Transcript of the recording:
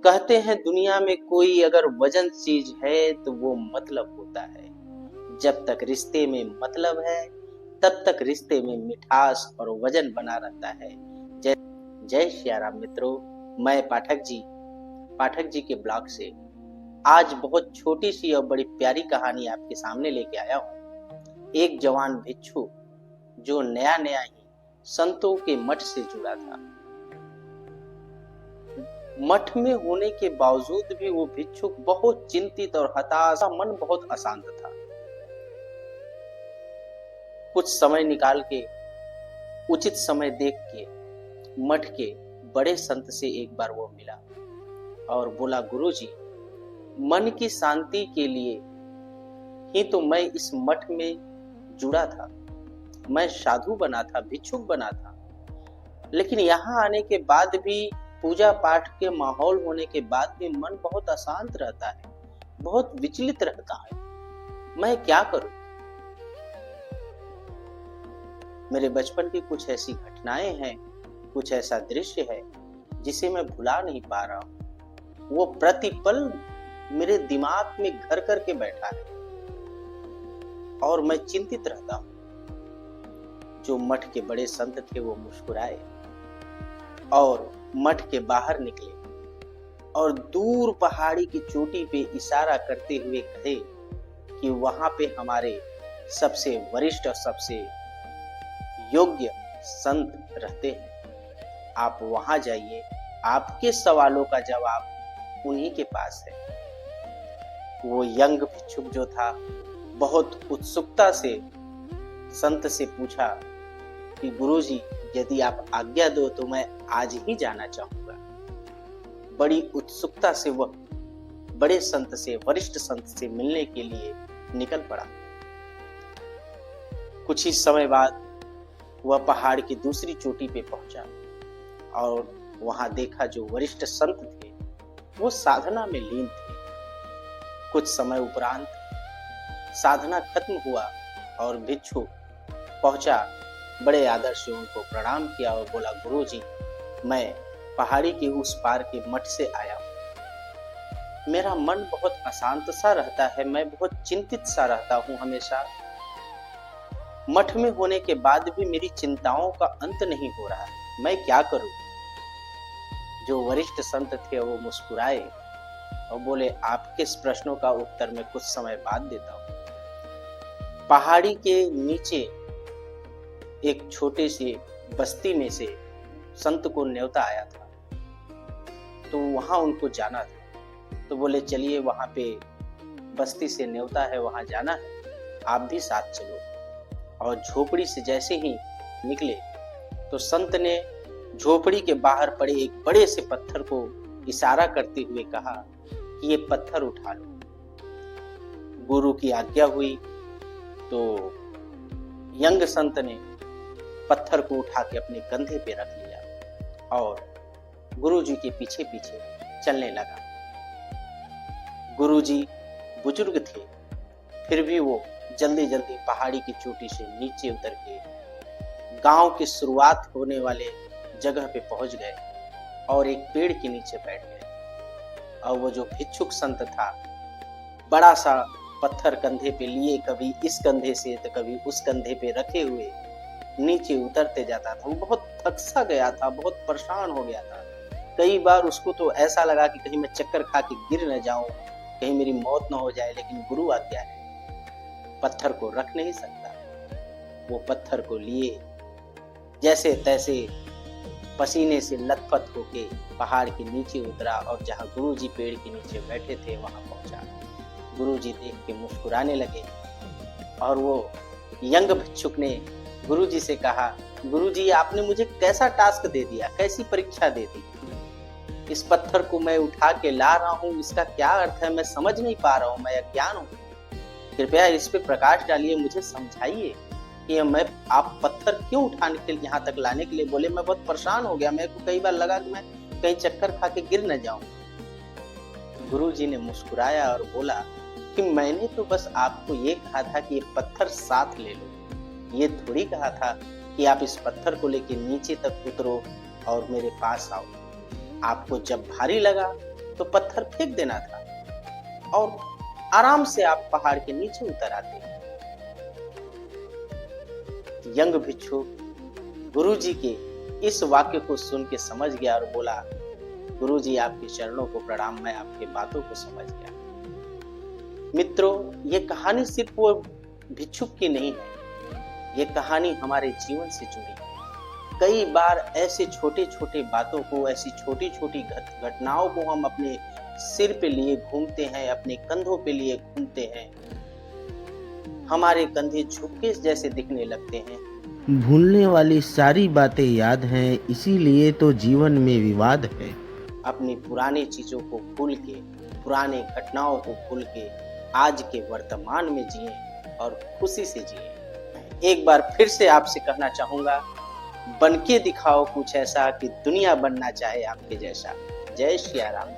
कहते हैं दुनिया में कोई अगर वजन चीज है तो वो मतलब होता है। जब तक रिश्ते में मतलब है तब तक रिश्ते में मिठास और वजन बना रहता है। जय जय श्री राम मित्रों। मैं पाठक जी के ब्लॉग से आज बहुत छोटी सी और बड़ी प्यारी कहानी आपके सामने लेके आया हूँ। एक जवान भिक्षु जो नया नया ही संतों के मठ से जुड़ा था। मठ में होने के बावजूद भी वो भिक्षुक बहुत चिंतित और हताश, मन बहुत अशांत था। कुछ समय निकाल के उचित समय देख के मठ के बड़े संत से एक बार वो मिला और बोला, गुरुजी, मन की शांति के लिए ही तो मैं इस मठ में जुड़ा था। मैं साधु बना था, भिक्षुक बना था, लेकिन यहाँ आने के बाद भी, पूजा पाठ के माहौल होने के बाद भी मन बहुत अशांत रहता है, बहुत विचलित रहता है। मैं क्या करूं? मेरे बचपन की कुछ ऐसी घटनाएं हैं, कुछ ऐसा दृश्य है जिसे मैं भुला नहीं पा रहा हूं। वो प्रतिपल मेरे दिमाग में घर करके बैठा है और मैं चिंतित रहता हूं। जो मठ के बड़े संत थे वो मुस्कुराए और मठ के बाहर निकले और दूर पहाड़ी की चोटी पे इशारा करते हुए कहे कि वहां पे हमारे सबसे वरिष्ठ और सबसे योग्य संत रहते हैं। आप वहां जाइए, आपके सवालों का जवाब उन्हीं के पास है। वो यंग भिक्षुक जो था बहुत उत्सुकता से संत से पूछा कि गुरुजी, यदि आप आज्ञा दो तो मैं आज ही जाना चाहूंगा। बड़ी उत्सुकता से वह बड़े संत से, वरिष्ठ संत से मिलने के लिए निकल पड़ा। कुछ ही समय बाद वह पहाड़ की दूसरी चोटी पे पहुंचा और वहां देखा जो वरिष्ठ संत थे वो साधना में लीन थे। कुछ समय उपरांत साधना खत्म हुआ और भिक्षु पहुंचा, बड़े आदर से उनको प्रणाम किया और बोला, गुरुजी, मैं पहाड़ी के उस पार के मठ से आया हूँ। मेरा मन बहुत अशांत सा रहता है, मैं बहुत चिंतित सा रहता हूँ हमेशा। मठ में होने के बाद भी मेरी चिंताओं का अंत नहीं हो रहा है, मैं क्या करूं? जो वरिष्ठ संत थे वो मुस्कुराए और बोले, आपके इस प्रश्नों का उत्तर मैं कुछ समय बाद देता हूं। पहाड़ी के नीचे एक छोटे से बस्ती में से संत को न्योता आया था, तो वहां उनको जाना था। तो बोले, चलिए, वहां पे बस्ती से न्योता है, वहां जाना है, आप भी साथ चलो। और झोपड़ी से जैसे ही निकले तो संत ने झोपड़ी के बाहर पड़े एक बड़े से पत्थर को इशारा करते हुए कहा कि ये पत्थर उठा लो। गुरु की आज्ञा हुई तो यंग संत ने पत्थर को उठा के अपने कंधे पे रख लिया और गुरुजी के पीछे पीछे चलने लगा। गुरुजी बुजुर्ग थे, फिर भी वो जल्दी जल्दी पहाड़ी की चोटी से नीचे उतर के गांव की शुरुआत होने वाले जगह पे पहुंच गए और एक पेड़ के नीचे बैठ गए। और वो जो भिक्षुक संत था, बड़ा सा पत्थर कंधे पे लिए, कभी इस कंधे से तो कभी उस कंधे पे रखे हुए नीचे उतरते जाता था। वो बहुत थक सा गया था, बहुत परेशान हो गया था। कई बार उसको तो ऐसा लगा कि कहीं मैं चक्कर खा के गिर न जाऊं, कहीं मेरी मौत न हो जाए, लेकिन गुरु आज्ञा है, पत्थर को रख नहीं सकता। वो पत्थर को लिए जैसे तैसे पसीने से लथपथ होके पहाड़ के नीचे उतरा और जहां गुरुजी पेड़ के नीचे बैठे थे वहां पहुंचा। गुरुजी देख के मुस्कुराने लगे और वो यंग भिक्षुक ने गुरुजी से कहा, गुरुजी, आपने मुझे कैसा टास्क दे दिया, कैसी परीक्षा दे दी? इस पत्थर को मैं उठा के ला रहा हूँ, इसका क्या अर्थ है, मैं समझ नहीं पा रहा हूँ, मैं अज्ञान हूँ। कृपया इस पे प्रकाश डालिए, मुझे समझाइए कि आप पत्थर क्यों उठाने के लिए, यहाँ तक लाने के लिए बोले। मैं बहुत परेशान हो गया, मेरे को कई बार लगा कि मैं कहीं चक्कर खा के गिर न जाऊं। गुरुजी ने मुस्कुराया और बोला कि मैंने तो बस आपको ये कहा था कि ये पत्थर साथ ले लो, ये थोड़ी कहा था कि आप इस पत्थर को लेके नीचे तक उतरो और मेरे पास आओ। आपको जब भारी लगा तो पत्थर फेंक देना था और आराम से आप पहाड़ के नीचे उतर आते। यंग भिक्षु गुरुजी के इस वाक्य को सुन के समझ गया और बोला, गुरुजी आपके चरणों को प्रणाम, मैं आपके बातों को समझ गया। मित्रों, ये कहानी सिर्फ वो भिक्षुक की नहीं है, ये कहानी हमारे जीवन से जुड़ी है। कई बार ऐसे छोटे छोटे बातों को, ऐसी छोटी छोटी घटनाओं को हम अपने सिर पे लिए घूमते हैं, अपने कंधों पे लिए घूमते हैं। हमारे कंधे झुके जैसे दिखने लगते हैं। भूलने वाली सारी बातें याद हैं, इसीलिए तो जीवन में विवाद है। अपनी पुरानी चीजों को भूल के, पुराने घटनाओं को भूल के आज के वर्तमान में जिए और खुशी से जिए। एक बार फिर से आपसे कहना चाहूंगा, बनके दिखाओ कुछ ऐसा कि दुनिया बनना चाहे आपके जैसा। जय श्री राम।